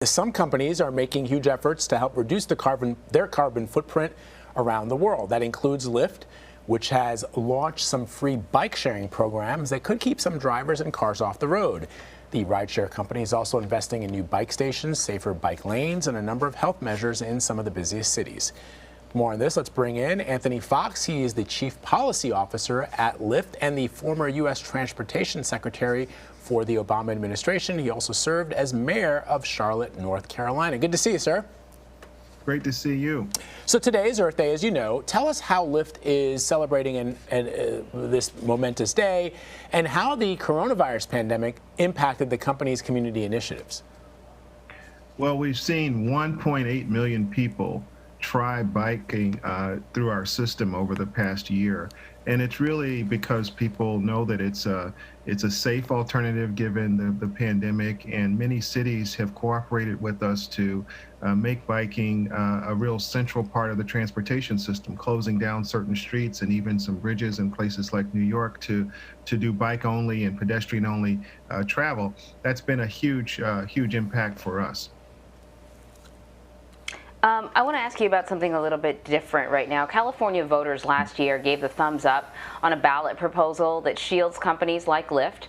Some companies are making huge efforts to help reduce their carbon footprint around the world. That includes Lyft, which has launched some free bike sharing programs that could keep some drivers and cars off the road. The rideshare company is also investing in new bike stations, safer bike lanes, and a number of health measures in some of the busiest cities. More on this, let's bring in Anthony Foxx. He is the Chief Policy Officer at Lyft and the former U.S. Transportation Secretary for the Obama administration. He also served as mayor of Charlotte, North Carolina. Good to see you, sir. Great to see you. So today is Earth Day, as you know. Tell us how Lyft is celebrating this momentous day and how the coronavirus pandemic impacted the company's community initiatives. Well, we've seen 1.8 million people try biking through our system over the past year. And it's really because people know that it's a safe alternative given the pandemic, and many cities have cooperated with us to make biking a real central part of the transportation system, closing down certain streets and even some bridges in places like New York to do bike only and pedestrian only travel. That's been a huge impact for us. I want to ask you about something a little bit different right now. California voters last year gave the thumbs up on a ballot proposal that shields companies like Lyft,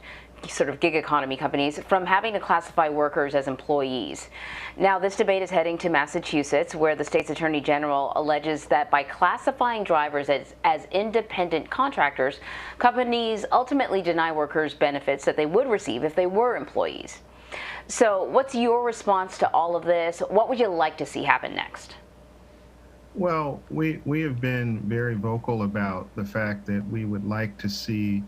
sort of gig economy companies, from having to classify workers as employees. Now, this debate is heading to Massachusetts, where the state's attorney general alleges that by classifying drivers as independent contractors, companies ultimately deny workers benefits that they would receive if they were employees. So what's your response to all of this? What would you like to see happen next? Well, we have been very vocal about the fact that we would like to see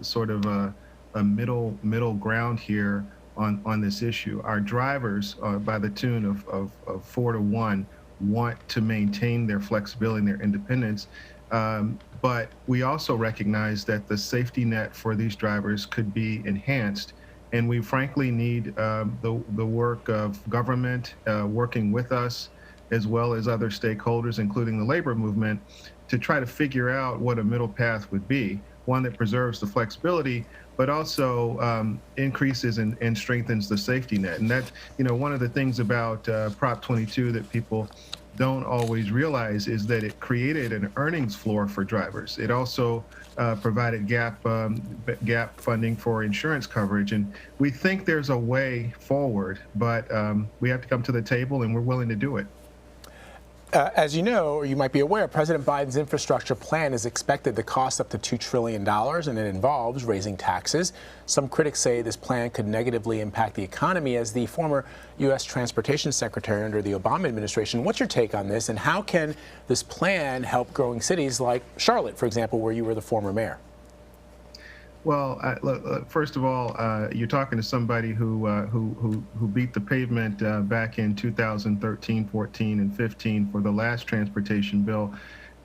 sort of a middle ground here on this issue. Our drivers, by the tune of 4-to-1, want to maintain their flexibility and their independence. But we also recognize that the safety net for these drivers could be enhanced. And we frankly need the work of government working with us, as well as other stakeholders, including the labor movement, to try to figure out what a middle path would be, one that preserves the flexibility, but also increases and strengthens the safety net. And that, one of the things about Prop 22 that people don't always realize is that it created an earnings floor for drivers. It also provided gap funding for insurance coverage. And we think there's a way forward, but we have to come to the table, and we're willing to do it. As you know, or you might be aware, President Biden's infrastructure plan is expected to cost up to $2 trillion, and it involves raising taxes. Some critics say this plan could negatively impact the economy. As the former U.S. Transportation Secretary under the Obama administration, what's your take on this, and how can this plan help growing cities like Charlotte, for example, where you were the former mayor? Well, first of all, you're talking to somebody who beat the pavement back in 2013, 14, and 15 for the last transportation bill,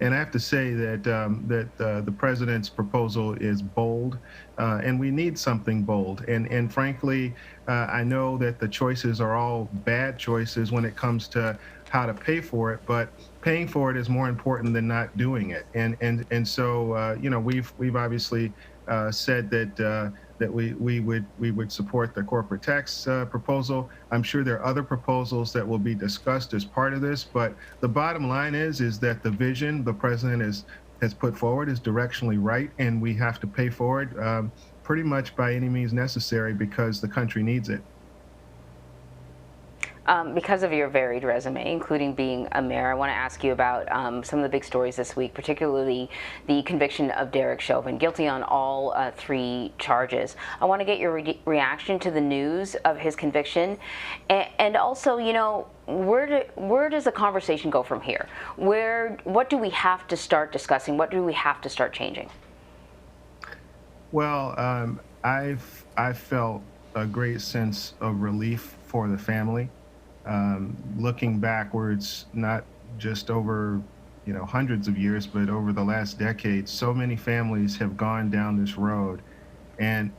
and I have to say that the president's proposal is bold, and we need something bold. And frankly, I know that the choices are all bad choices when it comes to how to pay for it, but paying for it is more important than not doing it. And so we've obviously said that we would support the corporate tax proposal. I'm sure there are other proposals that will be discussed as part of this, but the bottom line is that the vision the president has put forward is directionally right, and we have to pay for it pretty much by any means necessary because the country needs it. Because of your varied resume, including being a mayor, I want to ask you about some of the big stories this week, particularly the conviction of Derek Chauvin, guilty on all 3 charges. I want to get your reaction to the news of his conviction, and also, where does the conversation go from here? What do we have to start discussing? What do we have to start changing? Well, I've felt a great sense of relief for the family. Looking backwards, not just over hundreds of years, but over the last decade, so many families have gone down this road, and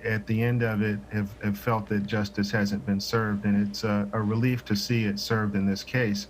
at the end of it have felt that justice hasn't been served, and it's a relief to see it served in this case.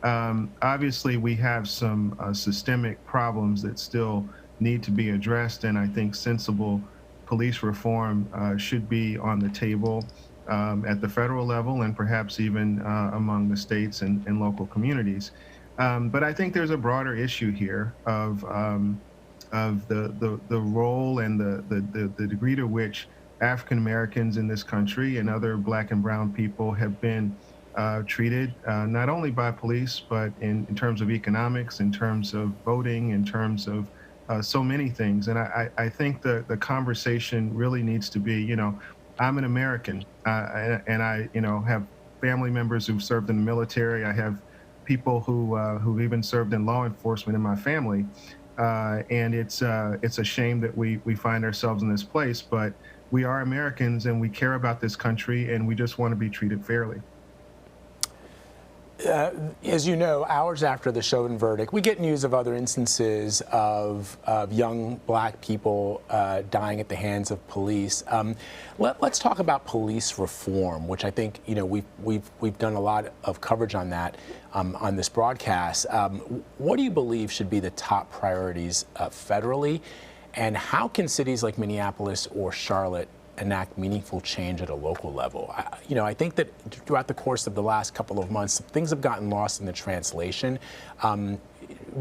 Obviously, we have some systemic problems that still need to be addressed, and I think sensible police reform should be on the table. at the federal level and perhaps even among the states and local communities. But I think there's a broader issue here of the role and the degree to which African Americans in this country and other Black and Brown people have been treated not only by police, but in terms of economics, in terms of voting, in terms of so many things. And I think the conversation really needs to be, I'm an American, and I, have family members who've served in the military. I have people who've even served in law enforcement in my family. And it's a shame that we find ourselves in this place, but we are Americans and we care about this country and we just want to be treated fairly. As you know, hours after the Chauvin verdict, we get news of other instances of young Black people dying at the hands of police. Let's talk about police reform, which I think we've done a lot of coverage on that on this broadcast. What do you believe should be the top priorities federally, and how can cities like Minneapolis or Charlotte enact meaningful change at a local level? I think that throughout the course of the last couple of months, things have gotten lost in the translation.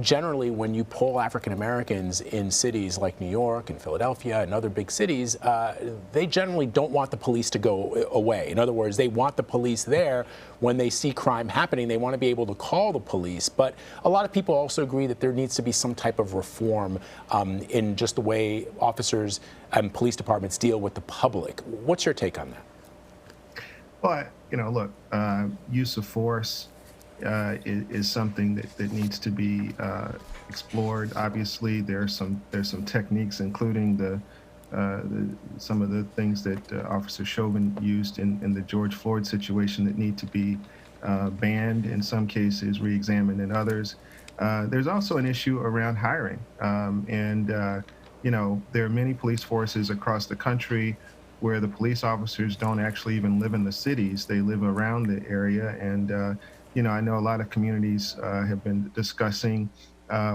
Generally, when you poll African Americans in cities like New York and Philadelphia and other big cities, they generally don't want the police to go away. In other words, they want the police there when they see crime happening. They want to be able to call the police. But a lot of people also agree that there needs to be some type of reform in just the way officers and police departments deal with the public. What's your take on that? Well, look, use of force is something that needs to be explored. Obviously, there's some techniques, including some of the things that Officer Chauvin used in the George Floyd situation that need to be banned in some cases, re-examined in others. There's also an issue around hiring, there are many police forces across the country where the police officers don't actually even live in the cities; they live around the area, and I know a lot of communities have been discussing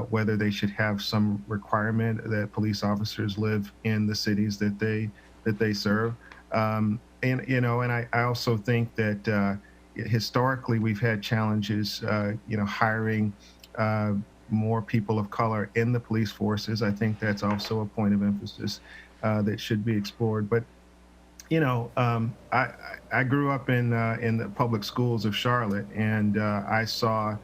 whether they should have some requirement that police officers live in the cities that they serve. And I also think that historically we've had challenges, hiring more people of color in the police forces. I think that's also a point of emphasis that should be explored. But I grew up in the public schools of Charlotte, and I saw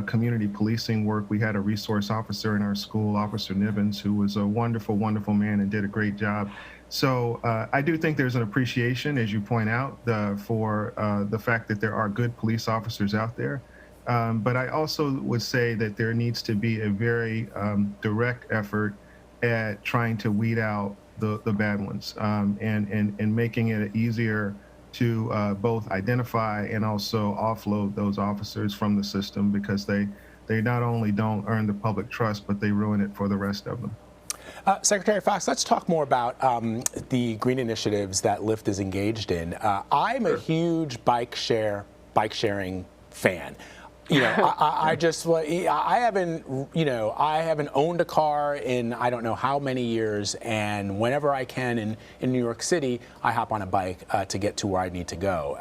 community policing work. We had a resource officer in our school, Officer Nivens, who was a wonderful, wonderful man and did a great job. So I do think there's an appreciation, as you point out, for the fact that there are good police officers out there. But I also would say that there needs to be a very direct effort at trying to weed out the bad ones and making it easier to both identify and also offload those officers from the system, because they not only don't earn the public trust, but they ruin it for the rest of them. Secretary Foxx, let's talk more about the green initiatives that Lyft is engaged in. I'm a huge bike sharing fan. I haven't owned a car in I don't know how many years, and whenever I can in New York City, I hop on a bike to get to where I need to go.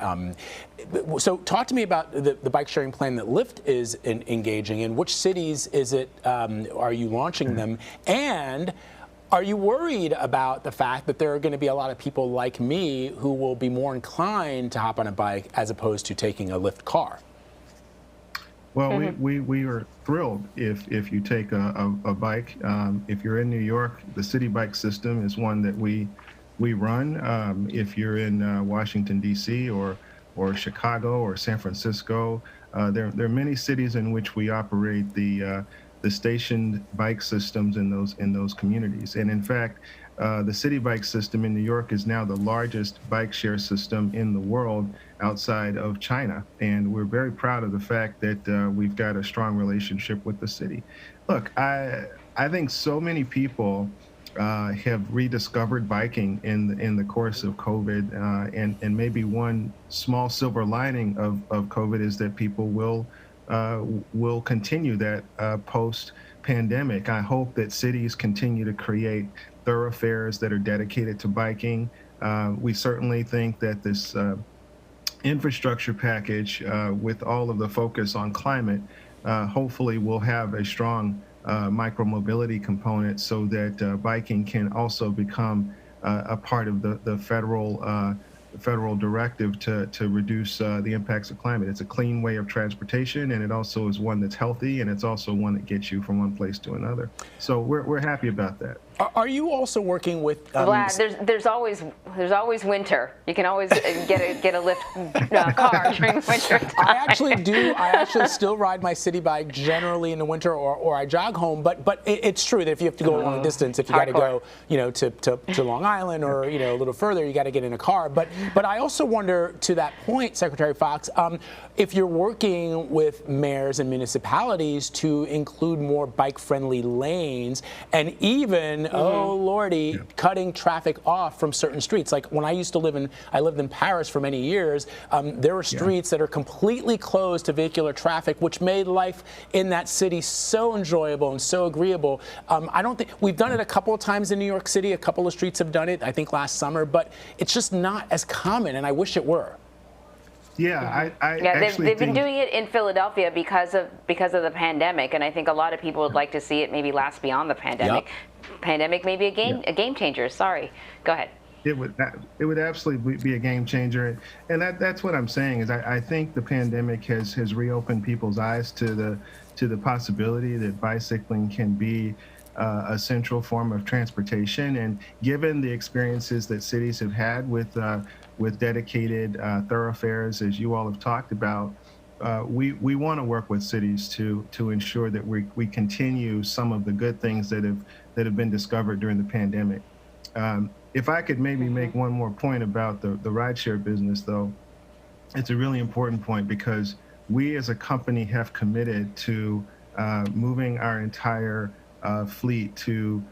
So talk to me about the bike sharing plan that Lyft is engaging in. Which cities is it? Are you launching them? And are you worried about the fact that there are going to be a lot of people like me who will be more inclined to hop on a bike as opposed to taking a Lyft car? Well, we are thrilled if you take a bike. If you're in New York, the city bike system is one that we run. If you're in Washington, D.C. or Chicago or San Francisco, there are many cities in which we operate the stationed bike systems in those communities. And in fact, the city bike system in New York is now the largest bike share system in the world outside of China. And we're very proud of the fact that we've got a strong relationship with the city. Look, I think so many people have rediscovered biking in the course of COVID. And maybe one small silver lining of COVID is that people will continue that post-pandemic. I hope that cities continue to create thoroughfares that are dedicated to biking. We certainly think that this infrastructure package, with all of the focus on climate, hopefully will have a strong micromobility component so that biking can also become a part of the federal directive to reduce the impacts of climate. It's a clean way of transportation, and it also is one that's healthy, and it's also one that gets you from one place to another. So we're happy about that. Are you also working with? Vlad, there's always winter. You can always get a Lyft car during winter time. I actually do. I actually still ride my city bike generally in the winter, or I jog home. But it's true that if you have to go a long distance, if you got to go, to Long Island or a little further, you got to get in a car. But I also wonder, to that point, Secretary Foxx, if you're working with mayors and municipalities to include more bike-friendly lanes, and even oh lordy, cutting traffic off from certain streets. Like when I used to I lived in Paris for many years. There were streets that are completely closed to vehicular traffic, which made life in that city so enjoyable and so agreeable. I don't think we've done it a couple of times in New York City. A couple of streets have done it, I think last summer, but it's just not as common, and I wish it were. Yeah, they've been doing it in Philadelphia because of the pandemic, and I think a lot of people would like to see it maybe last beyond the pandemic. Yep. Pandemic may be a game changer. Sorry, go ahead. It would absolutely be a game changer, and that's what I'm saying is I think the pandemic has reopened people's eyes to the possibility that bicycling can be a central form of transportation. And given the experiences that cities have had with dedicated thoroughfares, as you all have talked about, we want to work with cities to ensure that we continue some of the good things that have been discovered during the pandemic. If I could maybe make one more point about the rideshare business, though, it's a really important point because we as a company have committed to moving our entire fleet to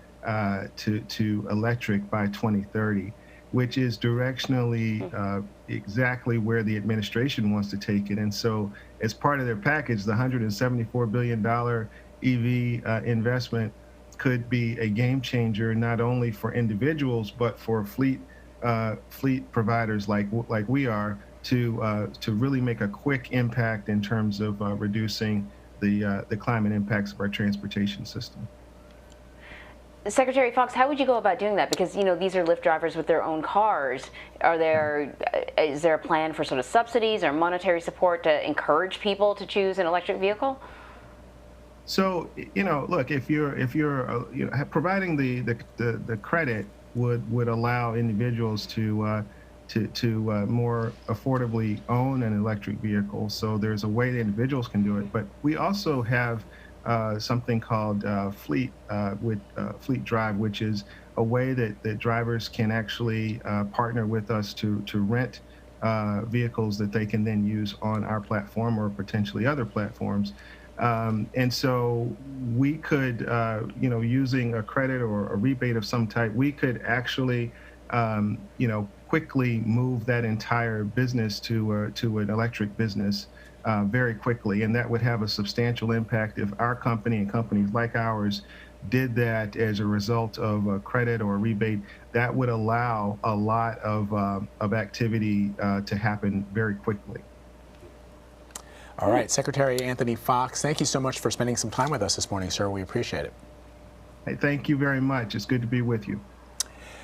electric by 2030, which is directionally exactly where the administration wants to take it. And so as part of their package, the $174 billion EV investment could be a game changer, not only for individuals, but for fleet providers like we are to really make a quick impact in terms of reducing the climate impacts of our transportation system. Secretary Foxx, how would you go about doing that? Because these are Lyft drivers with their own cars. Is there a plan for sort of subsidies or monetary support to encourage people to choose an electric vehicle? So look, if you're providing the credit would allow individuals to more affordably own an electric vehicle. So there's a way that individuals can do it, but we also have something called Fleet Drive, which is a way that drivers can actually partner with us to rent vehicles that they can then use on our platform or potentially other platforms. And so we could, using a credit or a rebate of some type, we could actually, quickly move that entire business to an electric business very quickly. And that would have a substantial impact if our company and companies like ours did that as a result of a credit or a rebate. That would allow a lot of activity to happen very quickly. All right, Secretary Anthony Foxx, thank you so much for spending some time with us this morning, sir. We appreciate it. Hey, thank you very much. It's good to be with you.